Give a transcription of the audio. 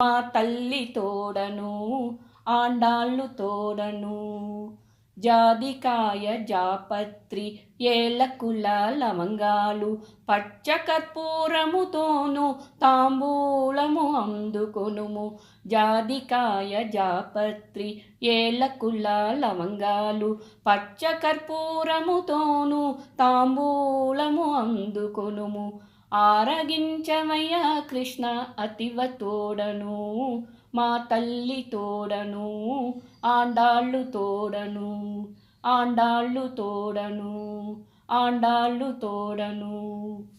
మా తల్లి తోడను ఆండాళ్ళు తోడను. జాదికాయ జాపత్రి ఏలకుల లవంగాలు పచ్చకర్పూరముతోను తాంబూలము అందుకొనుము. జాదికాయ జాపత్రి ఏలకుల లవంగాలు పచ్చకర్పూరముతోను తాంబూలము అందుకొనుము. ఆరగించవయ్యా కృష్ణ అతివ తోడను, మా తల్లి తోడను ఆండాళ్ళు తోడను. ఆండాళ్ళు తోడను, ఆండాళ్ళు తోడను.